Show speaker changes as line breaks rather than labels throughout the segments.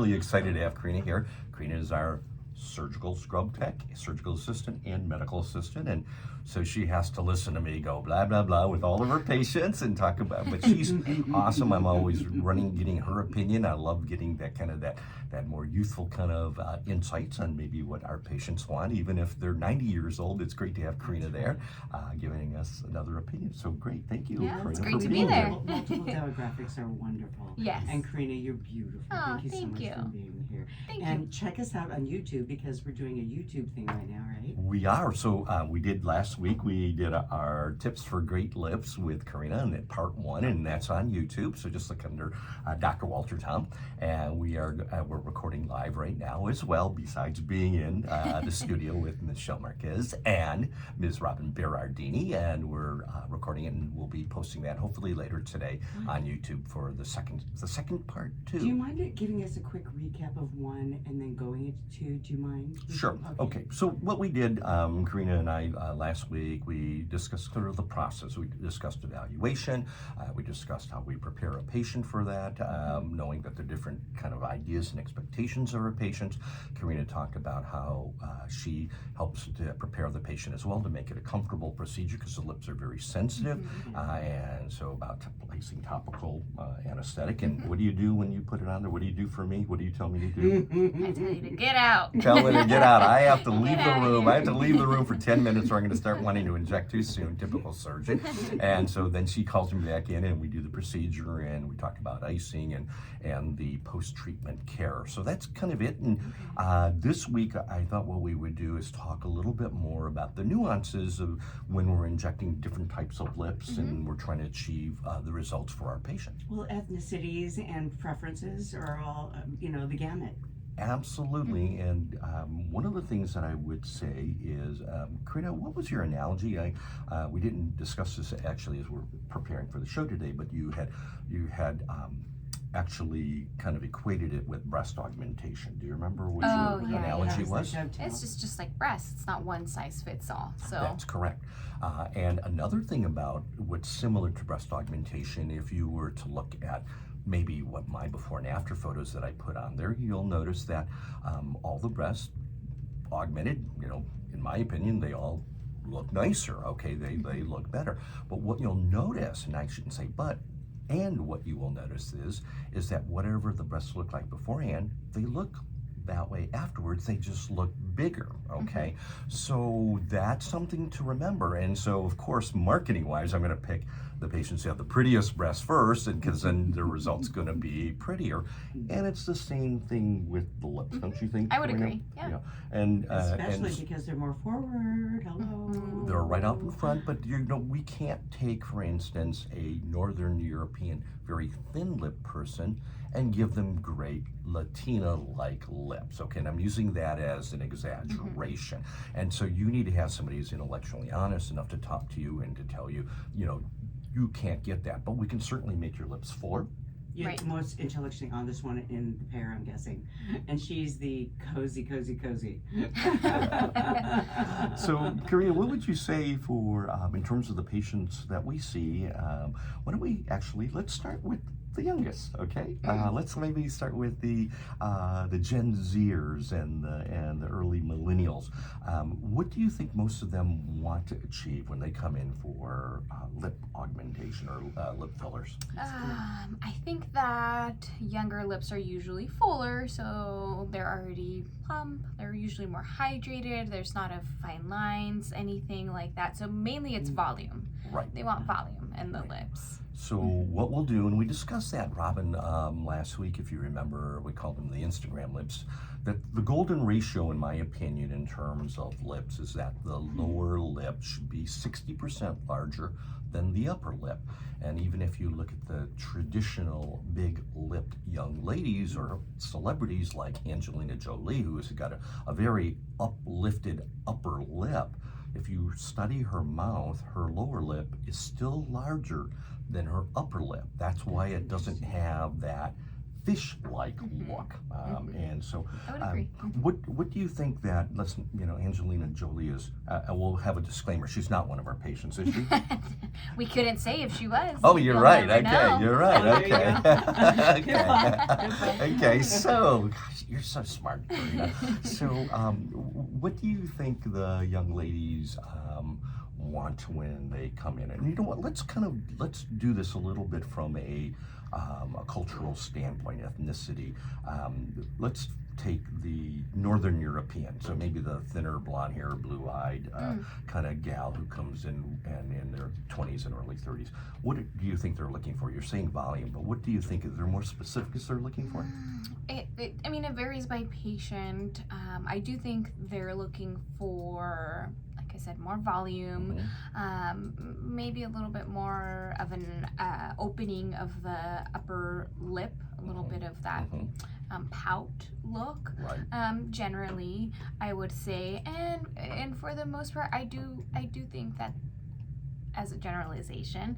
really excited to have Karina here. Karina is our surgical scrub tech, surgical assistant, and medical assistant, and so she has to listen to me go blah blah blah with all of her patients and talk about, but she's awesome. I'm always getting her opinion. I love getting that kind of that more youthful kind of insights on maybe what our patients want, even if they're 90 years old. It's great to have Karina there giving us another opinion. So great, thank you,
Yeah,
Karina,
it's great to be
being
there.
here.
Multiple demographics are wonderful.
Yes.
And Karina, you're beautiful.
Oh,
thank you so much for being here.
Thank
and
you.
check us out on YouTube because we're doing a YouTube thing right now, right?
We are. So we did last week, we did our tips for great lips with Karina, and that part 1, and that's on YouTube. So just look under Dr. Walter Tom, and we're recording live right now as well, besides being in the studio with Ms. Shel Marquez and Ms. Robin Berardini, and we're recording it, and we'll be posting that hopefully later today on YouTube for the second part 2.
Do you mind giving us a quick recap of 1 and then going into 2? Do you mind?
Sure. Okay. So what we did, Karina and I, last week, we discussed sort of the process. We discussed evaluation. We discussed how we prepare a patient for that, knowing that there are different kind of ideas and expectations of our patients. Karina talked about how she helps to prepare the patient as well to make it a comfortable procedure because the lips are very sensitive. And so about placing topical anesthetic. And what do you do when you put it on there? What do you do for me? What do you tell me to do?
I tell you to get out.
Tell me to get out. I have to leave the room. I have to leave the room for 10 minutes or I'm going to start wanting to inject too soon, typical surgeon. And so then she calls me back in and we do the procedure and we talk about icing and the post-treatment care. So that's kind of it. And this week I thought what we would do is talk a little bit more about the nuances of when we're injecting different types of lips and we're trying to achieve the results for our patients.
Well, ethnicities and preferences are all, the gamut.
Absolutely, and one of the things that I would say is, Karina, what was your analogy? We didn't discuss this actually as we're preparing for the show today, but you had actually kind of equated it with breast augmentation. Do you remember what your analogy was?
It's just like breasts. It's not one size fits all. So
That's correct. And another thing about what's similar to breast augmentation, if you were to look at maybe what my before and after photos that I put on there, you'll notice that all the breasts augmented, in my opinion, they all look nicer, okay? They look better. But what you'll notice, and I shouldn't say but, and what you will notice is that whatever the breasts look like beforehand, they look that way afterwards. They just look bigger, okay? So that's something to remember. And so, of course, marketing-wise, I'm going to pick the patients who have the prettiest breasts first, and because then the result's going to be prettier. And it's the same thing with the lips, don't you think?
I would
Karina?
agree. Yeah.
And especially because they're more forward. Hello.
They're right out in front, but we can't take, for instance, a Northern European, very thin-lipped person and give them great Latina-like lips, okay? And I'm using that as an exaggeration. And so you need to have somebody who's intellectually honest enough to talk to you and to tell you, you can't get that, but we can certainly make your lips fuller.
You're the most intellectually honest one in the pair, I'm guessing. And she's the cozy.
So, Karina, what would you say for, in terms of the patients that we see, why don't we let's start with the youngest, okay? Let's maybe start with the Gen Zers and the early millennials. What do you think most of them want to achieve when they come in for lip augmentation or lip fillers?
I think that younger lips are usually fuller, so they're already plump. They're usually more hydrated. There's not a fine lines, anything like that. So mainly it's volume.
Right.
They want volume in the lips.
So what we'll do, and we discussed that, Robin, last week, if you remember, we called them the Instagram lips, that the golden ratio, in my opinion, in terms of lips, is that the lower lip should be 60% larger than the upper lip. And even if you look at the traditional big-lipped young ladies or celebrities like Angelina Jolie, who has got a very uplifted upper lip, if you study her mouth, her lower lip is still larger than her upper lip. That's why it doesn't have that fish-like look. And so,
I would agree.
what do you think that, let's, Angelina Jolie is, we'll have a disclaimer, she's not one of our patients, is she?
We couldn't say if she was.
Oh, you're
We'll
right.
never know.
Okay, you're right.
Oh, there
Okay.
Good one.
Okay, so, gosh, you're so smart, Karina. So, what do you think the young ladies want when they come in? And you know what? Let's do this a little bit from a cultural standpoint, ethnicity. Let's take the Northern European, so maybe the thinner, blonde hair, blue-eyed kind of gal who comes in and in their 20s and early 30s. What do you think they're looking for? You're saying volume, but what do you think? Is there more specifics they're looking for?
It varies by patient. I do think they're looking for, like I said, more volume, maybe a little bit more of an opening of the upper lip, a little bit of that pout look.
Right.
Generally, I would say, and for the most part, I do think that, as a generalization,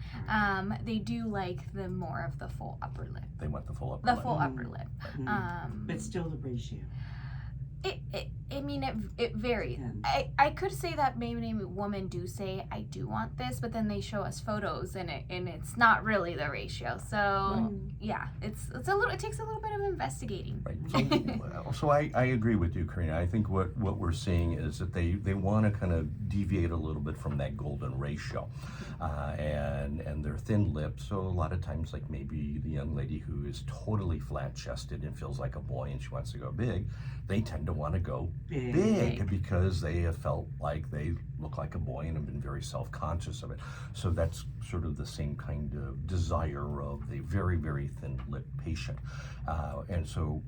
they do like the more of the full upper lip.
They want the full upper
The
lip.
full upper lip.
But still the ratio.
It varies. I could say that maybe women do say, I do want this, but then they show us photos and it's not really the ratio. So yeah, it takes a little bit of investigating.
Right. So I agree with you, Karina. I think what we're seeing is that they want to kind of deviate a little bit from that golden ratio, and their thin lips. So a lot of times, like maybe the young lady who is totally flat-chested and feels like a boy and she wants to go big, they tend to want to go big because they have felt like they look like a boy and have been very self-conscious of it. So that's sort of the same kind of desire of the very, very thin lip patient. And so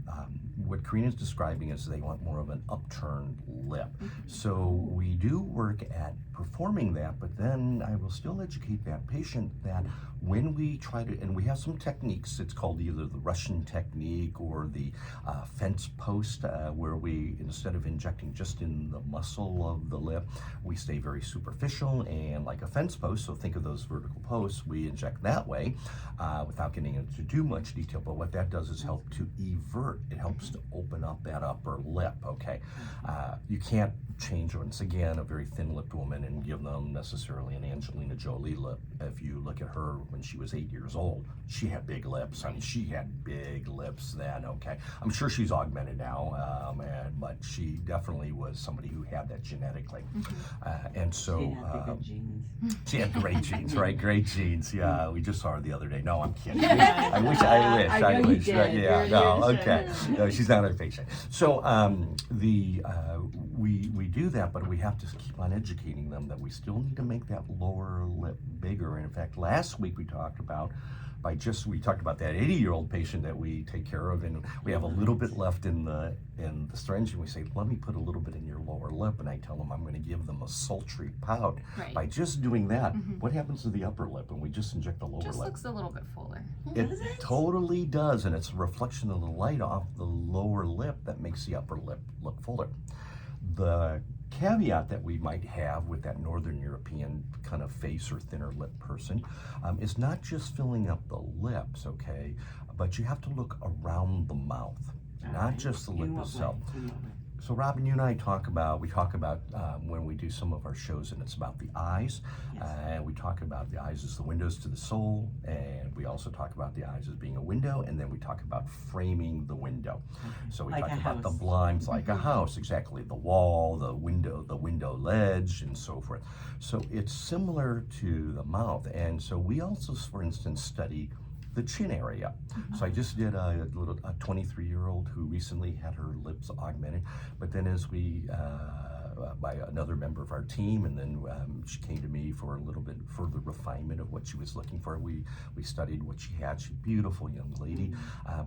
what Karina's describing is they want more of an upturned lip. So we do work at performing that, but then I will still educate that patient that when we try to, and we have some techniques, it's called either the Russian technique or the fence post, where we, instead of injecting just in the muscle of the lip, we stay very superficial and like a fence post. So think of those vertical posts, we inject that way without getting into too much detail. But what that does is help to evert. It helps to open up that upper lip, okay? You can't change, once again, a very thin-lipped woman and give them necessarily an Angelina Jolie lip. If you look at her when she was 8 years old, she had big lips. I mean, she had big lips then, okay? I'm sure she's augmented now, but she definitely was somebody who had that genetically. And so
She had the good genes.
she had great genes, right? Great genes. Yeah, we just saw her the other day. No, I'm kidding. I wish. I wish. Yeah, no, okay. No, she's not our patient. So we do that, but we have to keep on educating them that we still need to make that lower lip bigger. And in fact, last week we talked about that 80-year-old patient that we take care of, and we have a little bit left in the syringe, and we say, let me put a little bit in your lower lip, and I tell them I'm going to give them a sultry pout. By just doing that, what happens to the upper lip when we just inject the lower lip?
Just looks a little bit fuller.
It totally does, and it's a reflection of the light off the lower lip that makes the upper lip look fuller. The caveat that we might have with that Northern European kind of face or thinner lip person is not just filling up the lips, okay, but you have to look around the mouth, not just the lip itself. So Robin, you and I talk about when we do some of our shows, and it's about the eyes. And we talk about the eyes as the windows to the soul, and we also talk about the eyes as being a window, and then we talk about framing the window. So we talk about the blinds like a house, exactly, the wall, the window ledge, and so forth. So it's similar to the mouth, and so we also, for instance, study the chin area. So I just did a 23-year-old who recently had her lips augmented, but then as we, by another member of our team, and then she came to me for a little bit further refinement of what she was looking for. We studied what she had. She's a beautiful young lady,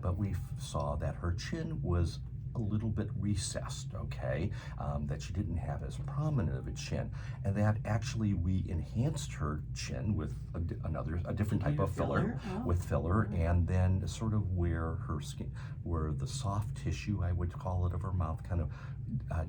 but we saw that her chin was a little bit recessed, okay, that she didn't have as prominent of a chin, and that actually we enhanced her chin with a different type of filler, with filler, and then sort of where her skin, where the soft tissue, I would call it, of her mouth kind of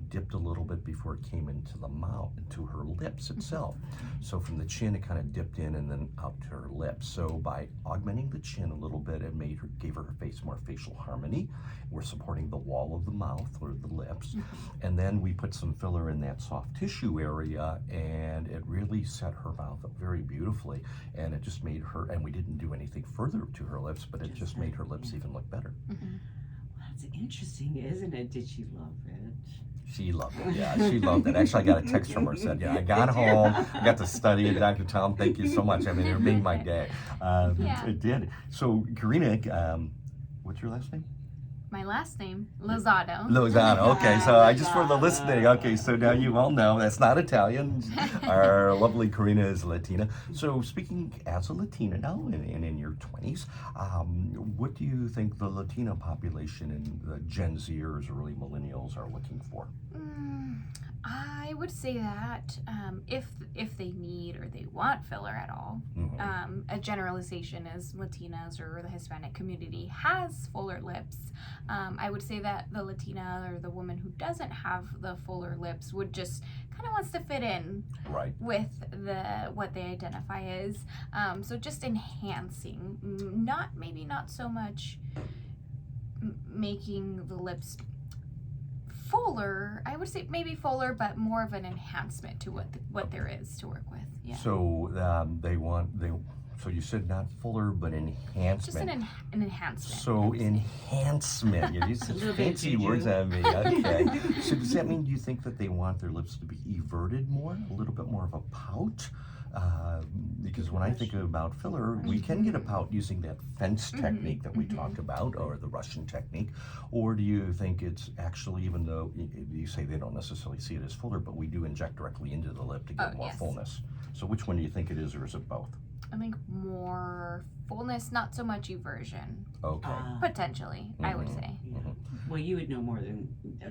dipped a little bit before it came into the mouth, into her lips itself. So from the chin, it kind of dipped in and then out to her lips. So by augmenting the chin a little bit, it gave her face more facial harmony. We're supporting the wall of the mouth or the lips, and then we put some filler in that soft tissue area, and it really set her mouth up very beautifully. And it just made her, and we didn't do anything further to her lips, but it just made her lips even look better.
That's interesting, isn't it? Did she love it?
She loved it, yeah, she loved it. Actually, I got a text from her, said, yeah, I got home, I got to study it, Dr. Tom, thank you so much. I mean, it made my day. It did. So, Karina, what's your last name?
My last name, Lozano.
Lozano, okay, so I just for the listening, okay, so now you all know that's not Italian. Our lovely Karina is Latina. So speaking as a Latina now and in your 20s, what do you think the Latino population and the Gen Zers or early millennials are looking for?
I would say that if they need or they want filler at all, a generalization is Latinas or the Hispanic community has fuller lips. I would say that the Latina or the woman who doesn't have the fuller lips would just kind of wants to fit in with what they identify as. So just enhancing, maybe not so much making the lips fuller. I would say maybe fuller, but more of an enhancement to what there is to work with. Yeah.
So so you said not fuller, but enhancement.
Just an enhancement.
So enhancement. You use such fancy words on me. Okay. So does that mean you think that they want their lips to be everted more, a little bit more of a pout? Because when I think about filler, we can get a pout using that fence technique that we talked about, or the Russian technique. Or do you think it's actually, even though you say they don't necessarily see it as fuller, but we do inject directly into the lip to get more fullness? So which one do you think it is, or is it both?
I think more fullness, not so much eversion.
Okay.
Potentially, I would say.
Well, you would know more than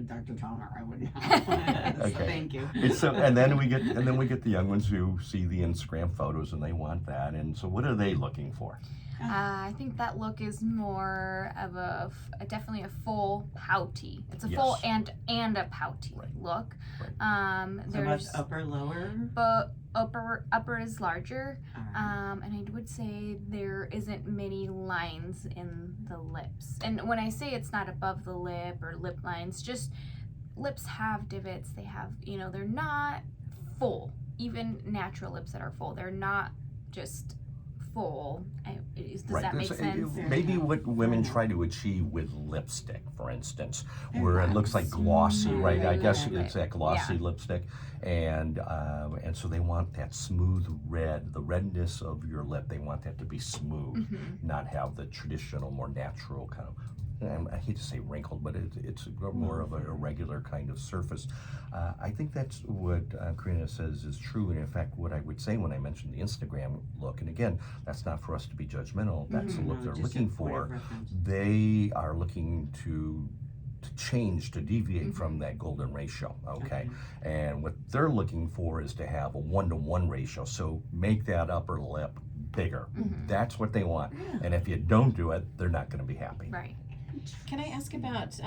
Dr. Tom or I would know. So thank you.
And then we get the young ones who see the Instagram photos and they want that. And so, what are they looking for?
I think that look is more of definitely a full pouty. It's a full and a pouty look.
So much upper, lower?
But upper is larger, and I would say there isn't many lines in the lips. And when I say it's not above the lip or lip lines, just lips have divots. They have, they're not full. Even natural lips that are full, they're not just full. Does that make sense?
Maybe what women try to achieve with lipstick, for instance, where it looks like glossy, right? I guess it's that glossy lipstick, and so they want that smooth red, the redness of your lip. They want that to be smooth, not have the traditional, more natural kind of. I hate to say wrinkled, but it's more of a regular kind of surface. I think that's what Karina says is true. And in fact, what I would say when I mentioned the Instagram look, and again, that's not for us to be judgmental, that's the look they're looking for. They are looking to change, to deviate from that golden ratio, okay? And what they're looking for is to have a 1-to-1 ratio. So make that upper lip bigger. That's what they want. And if you don't do it, they're not going to be happy.
Right.
Can I ask about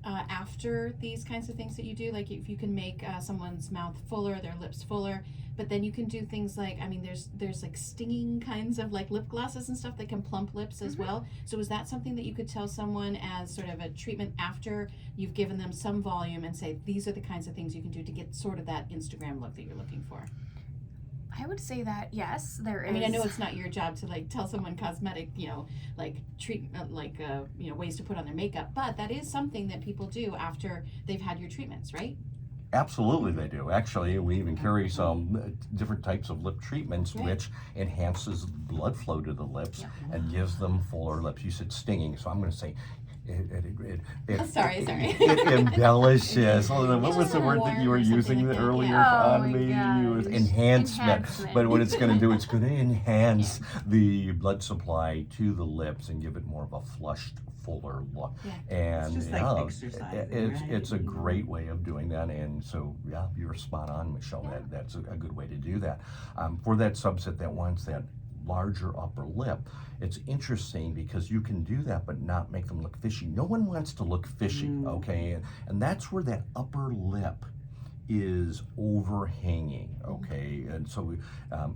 after these kinds of things that you do, like if you can make someone's mouth fuller, their lips fuller, but then you can do things like, there's like stinging kinds of like lip glosses and stuff that can plump lips as well. So is that something that you could tell someone as sort of a treatment after you've given them some volume and say, these are the kinds of things you can do to get sort of that Instagram look that you're looking for?
I would say that yes, there is.
I mean, I know it's not your job to like tell someone cosmetic, like treatment, ways to put on their makeup, but that is something that people do after they've had your treatments, right?
Absolutely, they do. Actually, we even carry some different types of lip treatments, which enhances blood flow to the lips and gives them fuller lips. You said stinging, so I'm going to say
Sorry.
It embellishes. What was the word that you were using earlier
Oh
on
my
me? It was
gosh.
enhancement. But what it's going to do, it's going to enhance
Yeah.
the blood supply to the lips and give it more of a flushed, fuller look.
Yeah.
And
It's just like exercising,
it's a
right?
great way of doing that. And so, yeah, you're spot on, Michelle.
Yeah.
That's a good way to do that. For that subset that wants that larger upper lip, it's interesting because you can do that but not make them look fishy. No one wants to look fishy, okay? And that's where that upper lip is overhanging, okay? And so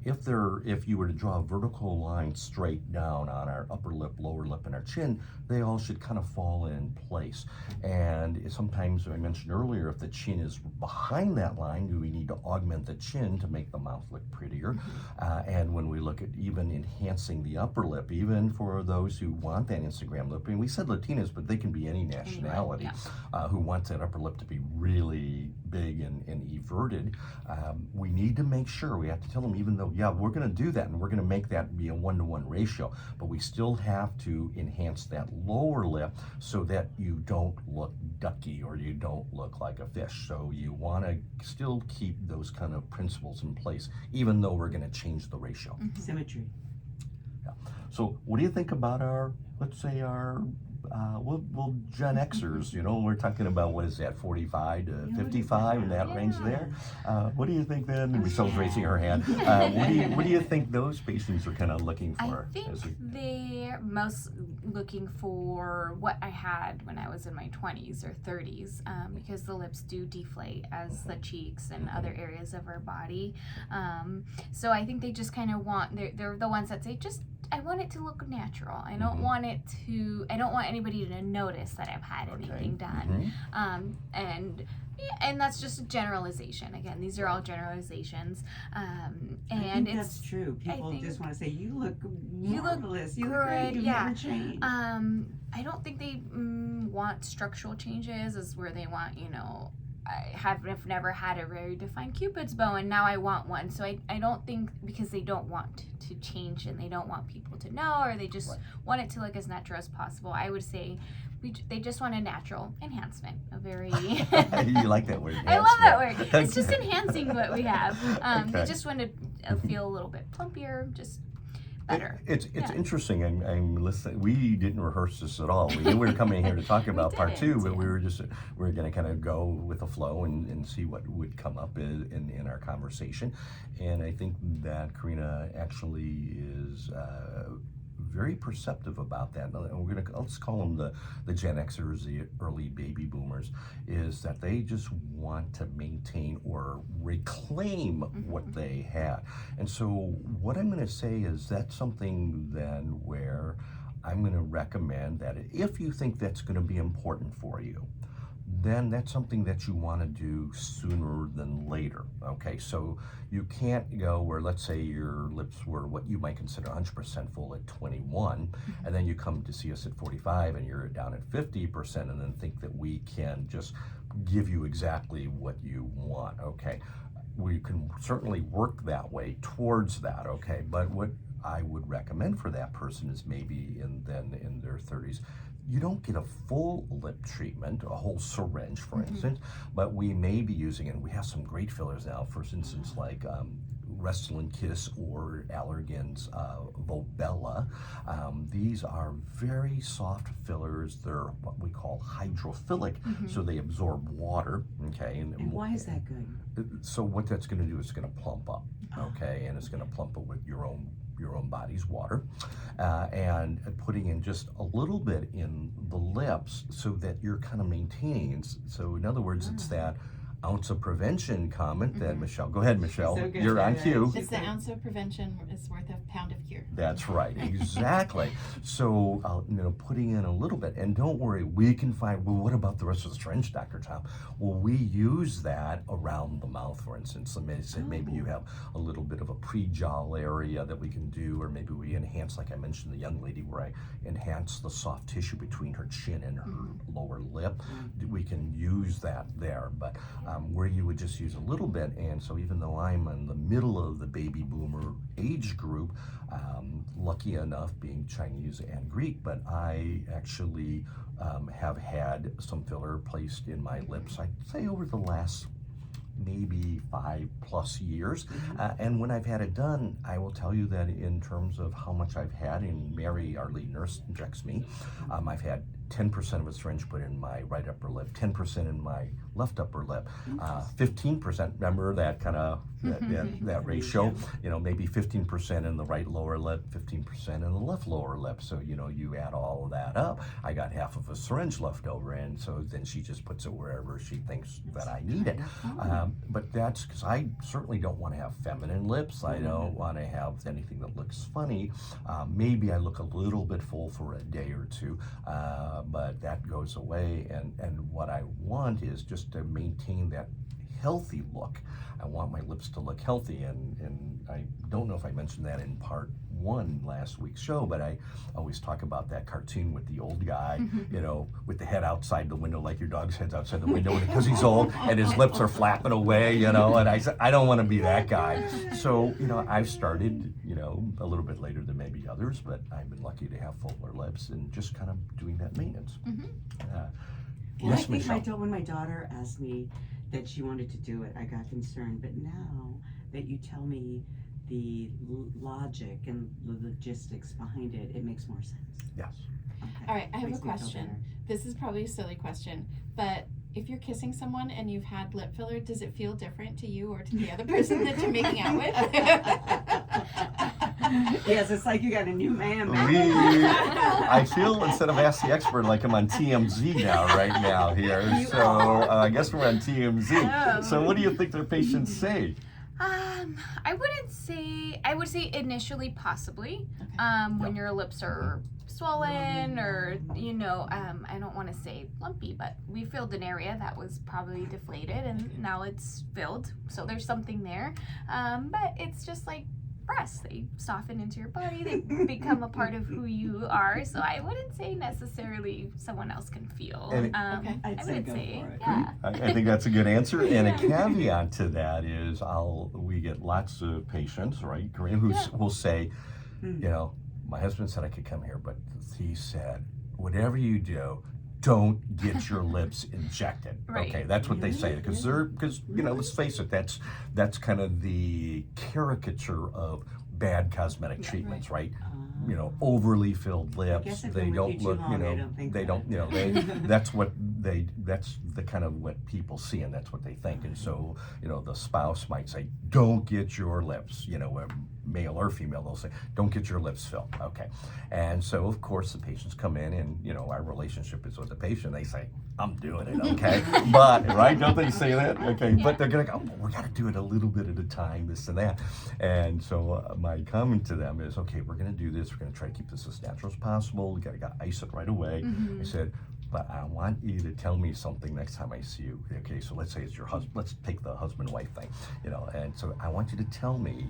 if you were to draw a vertical line straight down on our upper lip, lower lip, and our chin, they all should kind of fall in place. And sometimes, I mentioned earlier, if the chin is behind that line, do we need to augment the chin to make the mouth look prettier? And when we look at even enhancing the upper lip, even for those who want that Instagram lip, and we said Latinas, but they can be any nationality, who wants that upper lip to be really big and everted, we need to make sure, we have to tell them, even though, yeah, we're going to do that and we're going to make that be a 1-to-1 ratio, but we still have to enhance that lower lip so that you don't look ducky or you don't look like a fish. So you want to still keep those kind of principles in place, even though we're going to change the ratio.
Symmetry.
Yeah. So what do you think about our, let's say our well, Gen Xers, you know, we're talking about, what is that, 45 to 55 in that range there? What do you think then? Michelle's raising her hand. What do you think those patients are kind of looking for?
I think they're most looking for what I had when I was in my 20s or 30s, because the lips do deflate as the cheeks and other areas of our body. So I think they just kind of want, they're the ones that say, I want it to look natural. I don't want I don't want anybody to notice that I've had anything done. And that's just a generalization. Again, these are all generalizations. And
I think that's true. People just want to say, you look marvelous. You look great. You never change.
I don't think they want structural changes as where they want, you know, I've never had a very defined Cupid's bow and now I want one. So I don't think, because they don't want to change and they don't want people to know, or they just want it to look as natural as possible. I would say they just want a natural enhancement, a very
You like that word?
I love that word. It's just enhancing what we have. They just want to feel a little bit plumpier, just better.
It's interesting. I'm listening. We didn't rehearse this at all. We knew we were coming here to talk about part 2, but we were going to kind of go with the flow and see what would come up in our conversation. And I think that Karina actually is very perceptive about that. And let's call them the Gen Xers, the early baby boomers, is that they just want to maintain or reclaim what they had. And so what I'm going to say is that's something then where I'm going to recommend that if you think that's going to be important for you, then that's something that you want to do sooner than later, okay? So you can't go where, let's say your lips were what you might consider 100% full at 21, and then you come to see us at 45 and you're down at 50%, and then think that we can just give you exactly what you want, okay? We can certainly work that way towards that, okay? But what I would recommend for that person is maybe in their 30s, you don't get a full lip treatment, a whole syringe, for instance, but we may be using, and we have some great fillers now, for instance, like Restylane Kiss or Allergan's Volbella. These are very soft fillers. They're what we call hydrophilic, so they absorb water, okay?
And why is that good?
So what that's going to do is it's going to plump up, okay? And it's going to plump up with your own body's water, and putting in just a little bit in the lips so that you're kind of maintaining. So in other words, it's that ounce of prevention comment that Michelle, go ahead, Michelle,
So good.
you're on cue.
It's the ounce of prevention is worth a pound of cure.
That's right, exactly. So, putting in a little bit, and don't worry, we can find, well, what about the rest of the syringe, Dr. Tom? Well, we use that around the mouth, for instance. So maybe you have a little bit of a pre-jowl area that we can do, or maybe we enhance, like I mentioned, the young lady where I enhance the soft tissue between her chin and her lower lip. lip, we can use that there. But where you would just use a little bit, and so even though I'm in the middle of the baby boomer age group, lucky enough being Chinese and Greek, but I actually have had some filler placed in my lips, I'd say over the last maybe 5+ years. And when I've had it done, I will tell you that in terms of how much I've had, and Mary, our lead nurse, injects me, I've had 10% of a syringe put in my right upper lip, 10% in my left upper lip, 15%, remember that kind of, that ratio, maybe 15% in the right lower lip, 15% in the left lower lip. So, you add all of that up, I got half of a syringe left over, and so then she just puts it wherever she thinks that I need it. But that's because I certainly don't want to have feminine lips. I don't want to have anything that looks funny. Maybe I look a little bit full for a day or two, but that goes away. And what I want is just to maintain that healthy look. I want my lips to look healthy, and I don't know if I mentioned that in part 1 last week's show, but I always talk about that cartoon with the old guy, with the head outside the window, like your dog's head's outside the window because he's old and his lips are flapping away, and I said, I don't want to be that guy. So, I've started, a little bit later than maybe others, but I've been lucky to have fuller lips and just kind of doing that maintenance.
Well,
Yes,
I think
Michelle.
when my daughter asked me that she wanted to do it, I got concerned. But now that you tell me the logic and the logistics behind it, it makes more sense.
Yes.
Okay.
All right, I have a
Makes me feel
question.
better.
This is probably a silly question, but if you're kissing someone and you've had lip filler, does it feel different to you or to the other person that you're making out with?
Yes, it's like you got a new man.
I feel, instead of Ask the Expert, like I'm on TMZ right now here. So I guess we're on TMZ. So what do you think their patients say?
I would say initially possibly, when your lips are swollen or, I don't want to say lumpy, but we filled an area that was probably deflated and now it's filled. So there's something there. But it's just like breasts. They soften into your body. They become a part of who you are. So I wouldn't say necessarily someone else can feel.
And
Okay.
I'd
I
say
would
go
say,
for it.
yeah.
I think that's a good answer. And a caveat to that is we get lots of patients, right, Karina, who will say, my husband said I could come here, but he said, whatever you do, don't get your lips injected.
Right.
Okay, that's what they say, because let's face it, that's kind of the caricature of bad cosmetic treatments, right? Overly filled lips.
guess if
They
they're
don't
with you
look,
too long, they don't think
they
that.
don't, that's the kind of what people see, and that's what they think. And so, the spouse might say, don't get your lips, male or female, they'll say, don't get your lips filled. Okay. And so, of course, the patients come in, and, our relationship is with the patient. They say, I'm doing it, okay? But, right, don't they say that? Okay, but they're gonna go, we gotta do it a little bit at a time, this and that. And so my comment to them is, okay, we're gonna do this. We're gonna try to keep this as natural as possible. We gotta ice it right away. I said, but I want you to tell me something next time I see you. Okay, so let's say it's your husband. Let's take the husband-wife thing, and so I want you to tell me,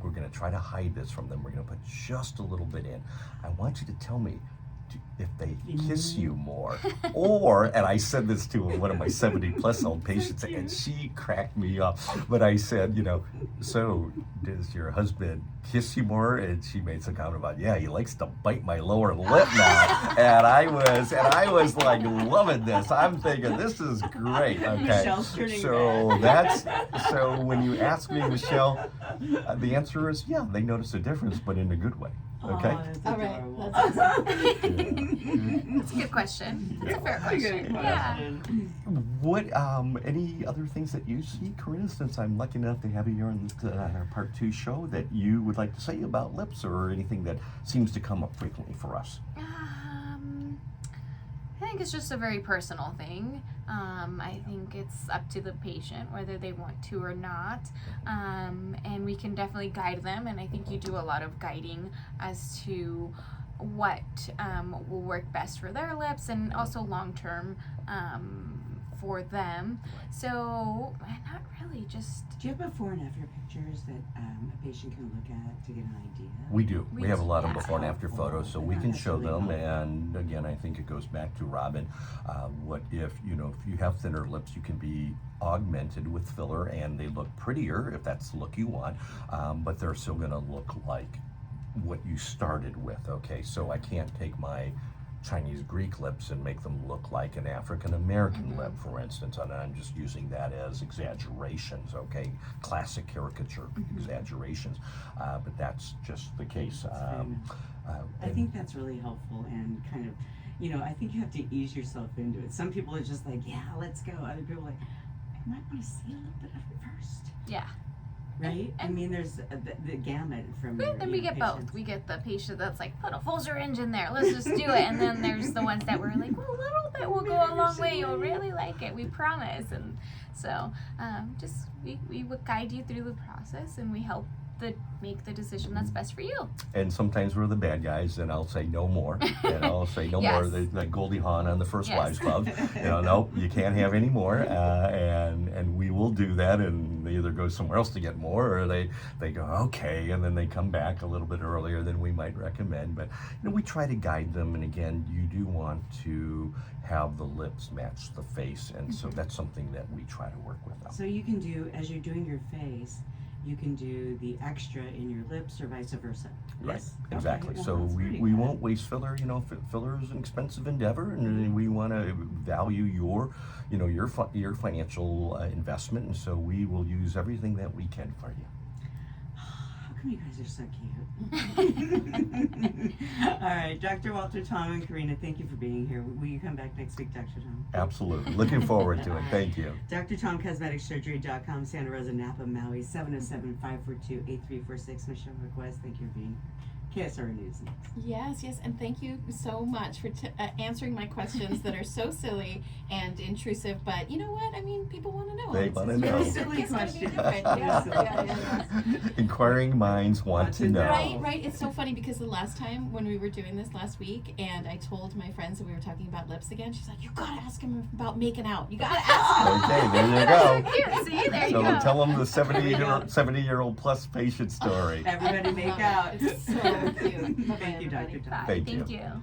we're gonna try to hide this from them. We're gonna put just a little bit in. I want you to tell me if they kiss you more, or, and I said this to one of my 70+ old patients, and she cracked me up, but I said, so does your husband kiss you more? And she made some comment about, yeah, he likes to bite my lower lip now. and I was like loving this. I'm thinking, this is great. Okay,
Michelle's turning
so when you ask me, Michelle, the answer is, yeah, they notice a difference, but in a good way. Okay.
Oh, that's
All right,
adorable.
that's awesome.
That's a good question. That's a fair question.
Good
Yeah.
question.
What any other things that you see, Karina, since I'm lucky enough to have you here on our part 2 show, that you would like to say about lips, or anything that seems to come up frequently for us?
I think it's just a very personal thing. I think it's up to the patient whether they want to or not. And we can definitely guide them. And I think you do a lot of guiding as to what will work best for their lips, and also long-term for them. So not really, just
Do you have before and after pictures that a patient can look at to get an idea?
We do.
We
We have a lot of
do.
before and after photos, so we
Yeah,
can
that's
show
really
them.
helpful.
And again, I think it goes back to Robin. What if you have thinner lips, you can be augmented with filler, and they look prettier if that's the look you want. But they're still going to look like what you started with. Okay, so I can't take my Chinese Greek lips and make them look like an African American lip, for instance, and I'm just using that as exaggerations, okay, classic caricature exaggerations, but that's just the case.
I think that's really helpful, and kind of, I think you have to ease yourself into it. Some people are just like, yeah, let's go. Other people are like, I might want to see a little bit of it first.
yeah.
Right? I
And-
mean, there's the gamut from
Then we get both. We get the patient that's like, put a full syringe in there, let's just do it. And then there's the ones that were like, well, a little bit will go a long way. You'll really like it, we promise. And so we would guide you through the process, and we help make the decision that's best for you.
And sometimes we're the bad guys, and I'll say no more. And I'll say no
Yes.
more. Like Goldie Hawn on the First
Yes.
Wives Club. No, you can't have any more. And we will do that, and they either go somewhere else to get more, or they go, okay, and then they come back a little bit earlier than we might recommend. But we try to guide them, and again, you do want to have the lips match the face, and so that's something that we try to work with them.
So you can do, as you're doing your face, you can do the extra in your lips or vice versa.
Right,
Yes?
exactly.
Okay, well,
So
that's pretty
we
good.
won't waste filler. Filler is an expensive endeavor, and we want to value your financial investment, and so we will use everything that we can for you.
How come you guys are so cute? All right, Dr. Walter, Tom, and Karina, thank you for being here. Will you come back next week, Dr. Tom?
Absolutely. Looking forward to it. Thank you.
Dr. Tom, CosmeticSurgery.com, Santa Rosa, Napa, Maui, 707-542-8346. Michelle Request, thank you for being here. KSRO News next.
Yes, and thank you so much for answering my questions that are so silly and intrusive, but you know what? I mean, people want to know.
They
It's
wanna
very
know.
Silly
it's gotta be
question.
different. Yeah.
Inquiring minds want to know.
Right. It's so funny because the last time when we were doing this last week, and I told my friends that we were talking about lips again, she's like, "You gotta ask him about making out. You gotta ask him."
Okay, there you go.
Cute. See, there
So
you go.
tell them the 70-year-old plus patient story.
Everybody make out.
It's so cute. Bye-bye,
Thank you, Dr.
everybody.
Tom.
Bye.
Thank you.
Thank you.